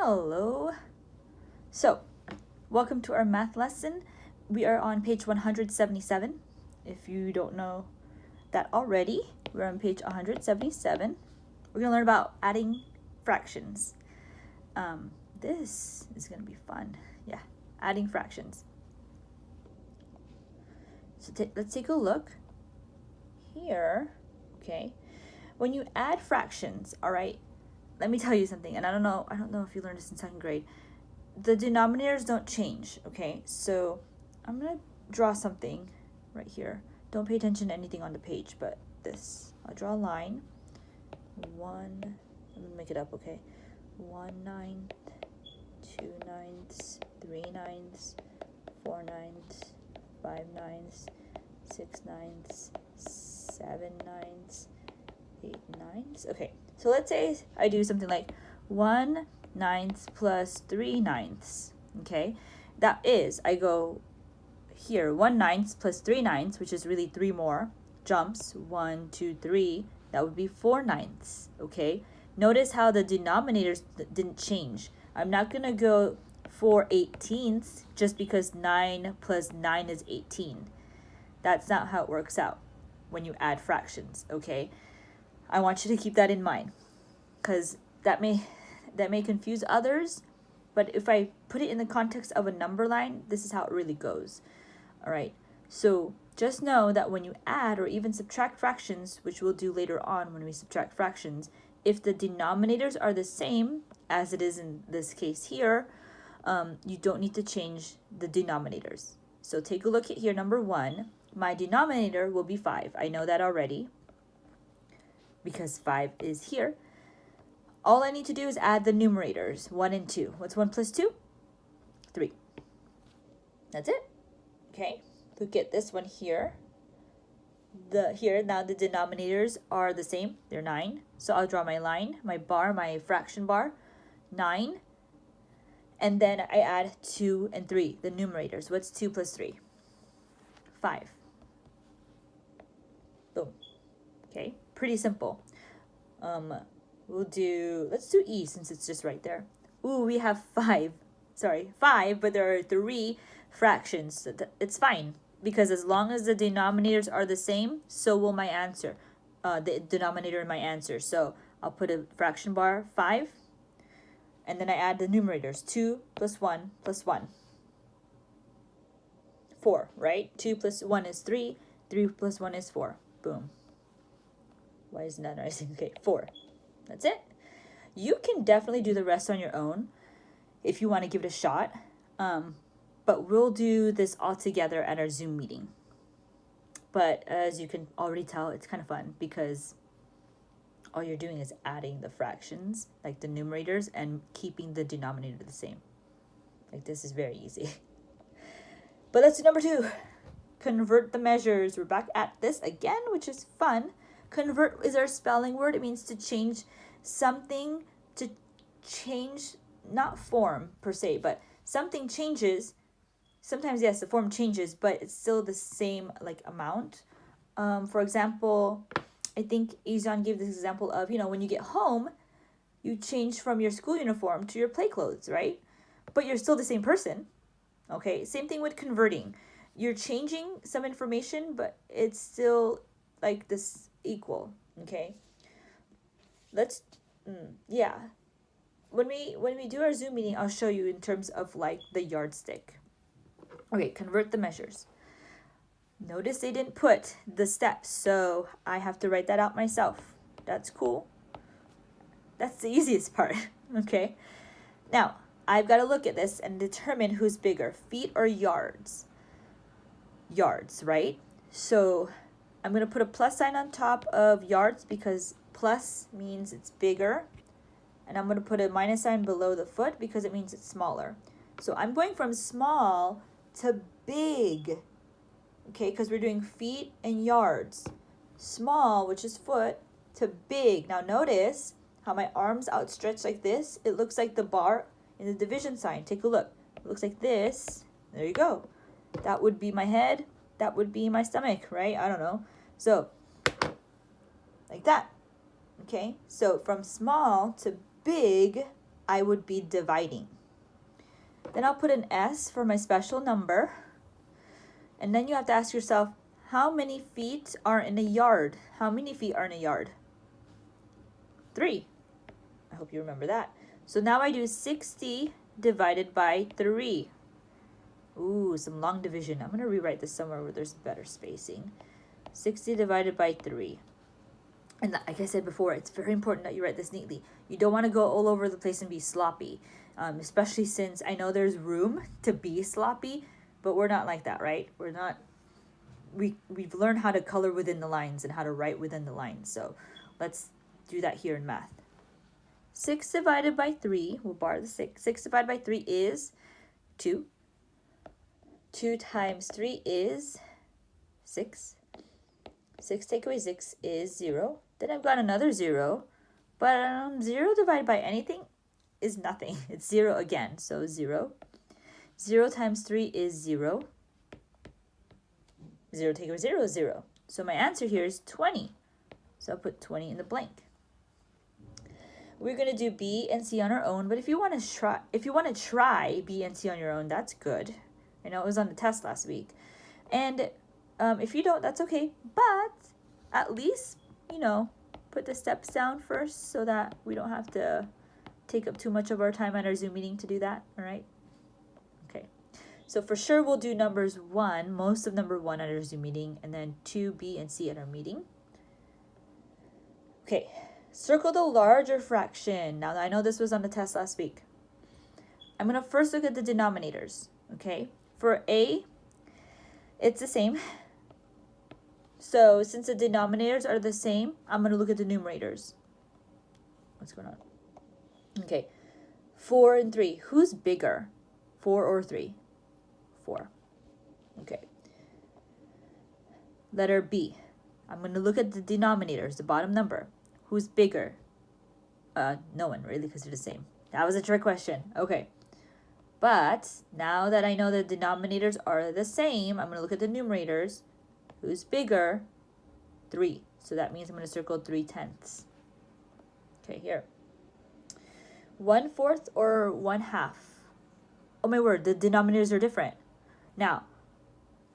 Hello. So, welcome to our math lesson. We are on page 177. If you don't know that already, we're on page 177. We're going to learn about adding fractions. This is going to be fun. Yeah, adding fractions. So let's take a look here. Okay. When you add fractions, all right, let me tell you something. And I don't know if you learned this in second grade. The denominators don't change, okay? So I'm going to draw something right here. Don't pay attention to anything on the page, but this. I'll draw a line. Let me make it up, okay? 1/9, 2/9, 3/9, 4/9, 5/9, 6/9, 7/9, 8/9. Okay, so let's say I do something like 1/9 plus 3/9. Okay, that is, I go here 1/9 plus 3/9, which is really 3 more jumps. 1, 2, 3. That would be 4/9. Okay, notice how the denominators didn't change. I'm not gonna go 4/18 just because 9 plus 9 is 18. That's not how it works out when you add fractions. Okay, I want you to keep that in mind, because that may confuse others, but if I put it in the context of a number line, this is how it really goes. All right, so just know that when you add or even subtract fractions, which we'll do later on when we subtract fractions, if the denominators are the same as it is in this case here, you don't need to change the denominators. So take a look at here, number 1. My denominator will be 5. I know that already, because 5 is here. All I need to do is add the numerators, 1 and 2. What's 1 plus 2? 3. That's it. Okay, look at this one here. Now the denominators are the same. They're 9. So I'll draw my line, my bar, my fraction bar, 9. And then I add 2 and 3, the numerators. What's 2 plus 3? 5. Boom. Okay, pretty simple. Let's do E since it's just right there. Ooh, we have 5, but there are 3 fractions. It's fine, because as long as the denominators are the same, so will my answer, the denominator in my answer. So I'll put a fraction bar, 5, and then I add the numerators, 2 plus 1 plus 1. 4, right? 2 plus 1 is 3, 3 plus 1 is 4. Boom. Why isn't that nice? Okay, 4. That's it. You can definitely do the rest on your own if you want to give it a shot. But we'll do this all together at our Zoom meeting. But as you can already tell, it's kind of fun because all you're doing is adding the fractions, like the numerators, and keeping the denominator the same. Like, this is very easy. But let's do number 2. Convert the measures. We're back at this again, which is fun. Convert is our spelling word. It means to change something, to change, not form per se, but something changes. Sometimes, yes, the form changes, but it's still the same like amount. For example, I think Azon gave this example of, when you get home, you change from your school uniform to your play clothes, right? But you're still the same person. Okay, same thing with converting. You're changing some information, but it's still like this equal. Okay, when we do our Zoom meeting, I'll show you in terms of like the yardstick. Okay, convert the measures. Notice they didn't put the steps, so I have to write that out myself. That's cool. That's the easiest part. Okay, now I've got to look at this and determine who's bigger, feet or yards. Yards, right? So I'm going to put a plus sign on top of yards because plus means it's bigger. And I'm going to put a minus sign below the foot because it means it's smaller. So I'm going from small to big. Okay, because we're doing feet and yards. Small, which is foot, to big. Now notice how my arms outstretched like this. It looks like the bar in the division sign. Take a look. It looks like this. There you go. That would be my head. That would be my stomach, right? I don't know. So, like that. Okay? So, from small to big, I would be dividing. Then I'll put an S for my special number. And then you have to ask yourself, how many feet are in a yard? How many feet are in a yard? 3. I hope you remember that. So now I do 60 divided by 3. Ooh, some long division. I'm going to rewrite this somewhere where there's better spacing. 60 divided by 3. And like I said before, it's very important that you write this neatly. You don't want to go all over the place and be sloppy, especially since I know there's room to be sloppy, but we're not like that, right? We're not. We've learned how to color within the lines and how to write within the lines. So let's do that here in math. 6 divided by 3, we'll bar the 6. 6 divided by 3 is 2. 2 times 3 is 6. 6 take away 6 is 0. Then I've got another 0. But 0 divided by anything is nothing. It's 0 again. So 0. 0 times 3 is 0. 0 take away 0 is 0. So my answer here is 20. So I'll put 20 in the blank. We're going to do B and C on our own, but if you want to try B and C on your own, that's good. I know it was on the test last week. And if you don't, that's okay. But at least, put the steps down first so that we don't have to take up too much of our time at our Zoom meeting to do that, all right? Okay. So for sure we'll do numbers 1, most of number 1 at our Zoom meeting, and then 2, B, and C at our meeting. Okay. Circle the larger fraction. Now, I know this was on the test last week. I'm going to first look at the denominators, okay? For A, it's the same. So, since the denominators are the same, I'm going to look at the numerators. What's going on? Okay. 4 and 3. Who's bigger? 4 or 3? 4. Okay. Letter B. I'm going to look at the denominators, the bottom number. Who's bigger? No one, really, because they're the same. That was a trick question. Okay. But now that I know the denominators are the same, I'm going to look at the numerators. Who's bigger? 3. So that means I'm going to circle 3/10. Okay, here. 1/4 or 1/2? Oh my word, the denominators are different. Now,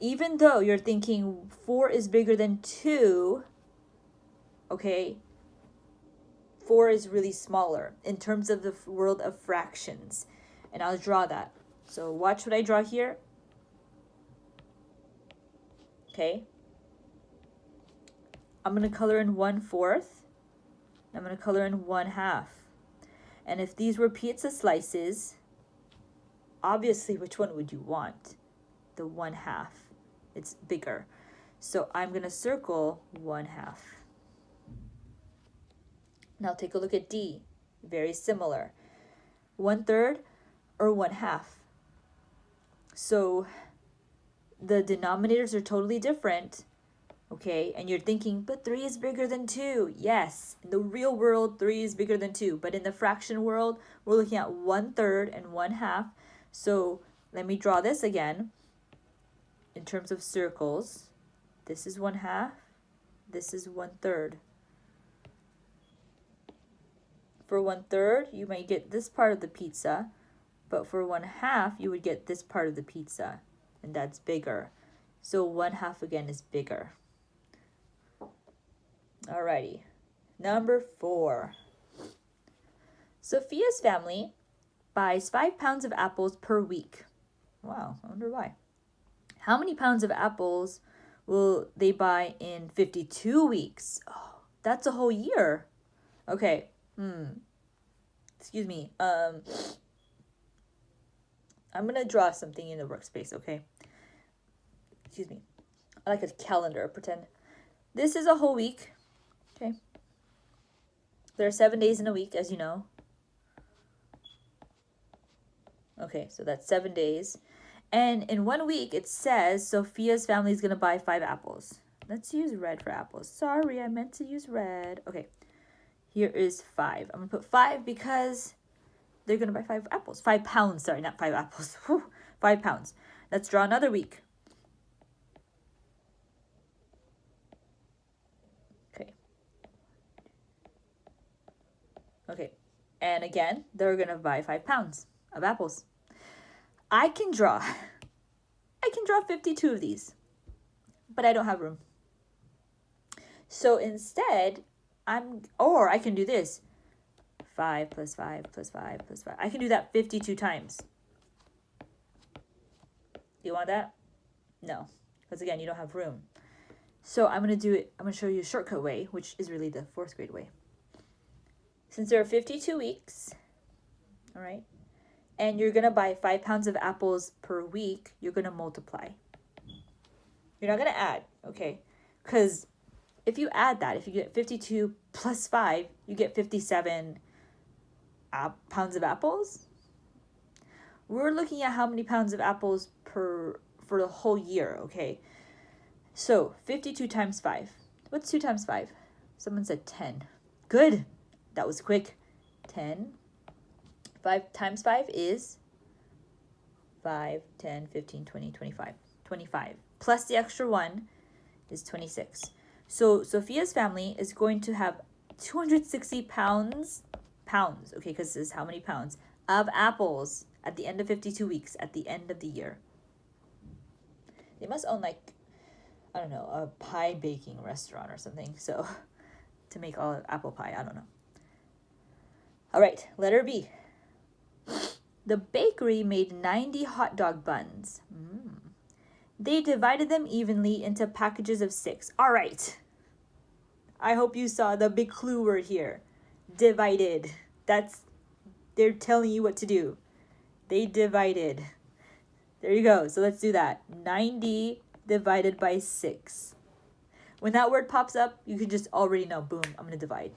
even though you're thinking 4 is bigger than 2, okay, 4 is really smaller in terms of the world of fractions. And I'll draw that. So watch what I draw here. Okay. I'm going to color in 1/4. I'm going to color in 1/2. And if these were pizza slices, obviously which one would you want? The 1/2. It's bigger. So I'm going to circle 1/2. Now take a look at D. Very similar. 1/3 or 1/2. So the denominators are totally different. Okay, and you're thinking, but 3 is bigger than 2. Yes, in the real world, 3 is bigger than 2. But in the fraction world, we're looking at 1/3 and 1/2. So let me draw this again. In terms of circles, this is 1/2. This is 1/3. For 1/3, you might get this part of the pizza. But for 1/2, you would get this part of the pizza. And that's bigger. So 1/2 again is bigger. Alrighty. Number 4. Sophia's family buys 5 pounds of apples per week. Wow, I wonder why. How many pounds of apples will they buy in 52 weeks? Oh, that's a whole year. Okay. Excuse me. I'm going to draw something in the workspace, okay? Excuse me. I like a calendar, pretend. This is a whole week. Okay. There are 7 days in a week, as you know. Okay, so that's 7 days. And in 1 week, it says Sophia's family is going to buy 5 apples. Let's use red for apples. Sorry, I meant to use red. Okay, here is 5. I'm going to put 5 because they're going to buy 5 apples. 5 pounds, sorry, not 5 apples. 5 pounds. Let's draw another week. Okay. And again, they're going to buy 5 pounds of apples. I can draw 52 of these, but I don't have room. So instead, or I can do this. 5 plus 5 plus 5 plus 5. I can do that 52 times. You want that? No, because again, you don't have room. So I'm going to show you a shortcut way, which is really the 4th grade way. Since there are 52 weeks, all right, and you're going to buy 5 pounds of apples per week, you're going to multiply. You're not going to add, okay? Because if you add that, if you get 52 plus 5, you get 57 pounds of apples. We're looking at how many pounds of apples for the whole year, okay? So 52 times 5. What's 2 times 5? Someone said 10. Good. That was quick. 10. 5 times 5 is 5, 10, 15, 20, 25. 25. Plus the extra 1 is 26. So Sophia's family is going to have 260 pounds, okay, because this is how many pounds, of apples at the end of 52 weeks, at the end of the year. They must own like, I don't know, a pie baking restaurant or something. So to make all apple pie, I don't know. All right, letter B. The bakery made 90 hot dog buns. They divided them evenly into packages of 6. All right. I hope you saw the big clue word here. Divided. They're telling you what to do. They divided. There you go. So let's do that. 90 divided by 6. When that word pops up, you can just already know, boom, I'm going to divide.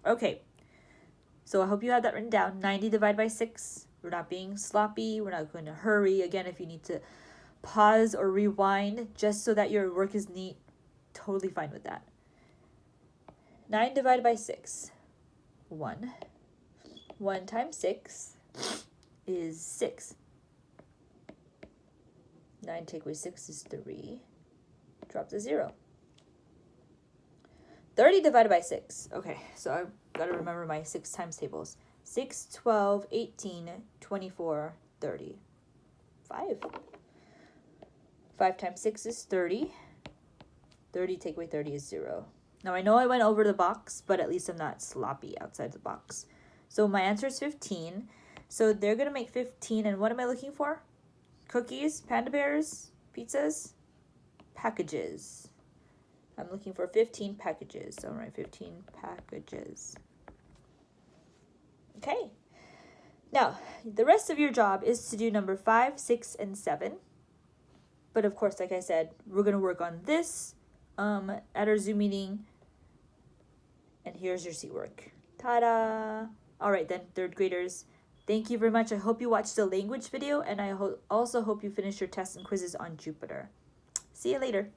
Okay. So I hope you have that written down. 90 divided by 6. We're not being sloppy. We're not going to hurry. Again, if you need to pause or rewind just so that your work is neat, totally fine with that. 9 divided by 6. 1. 1 times 6 is 6. 9 take away 6 is 3. Drop to 0. 30 divided by 6. Okay, so I've got to remember my 6 times tables. 6, 12, 18, 24, 30. 5. 5 times 6 is 30. 30 take away 30 is 0. Now, I know I went over the box, but at least I'm not sloppy outside the box. So my answer is 15. So they're going to make 15. And what am I looking for? Cookies, panda bears, pizzas, packages. I'm looking for 15 packages. So I'll write 15 packages. Okay. Now, the rest of your job is to do number 5, 6, and 7. But of course, like I said, we're going to work on this at our Zoom meeting. And here's your seat work. Ta-da! All right then, 3rd graders. Thank you very much. I hope you watched the language video, and I also hope you finish your tests and quizzes on Jupyter. See you later.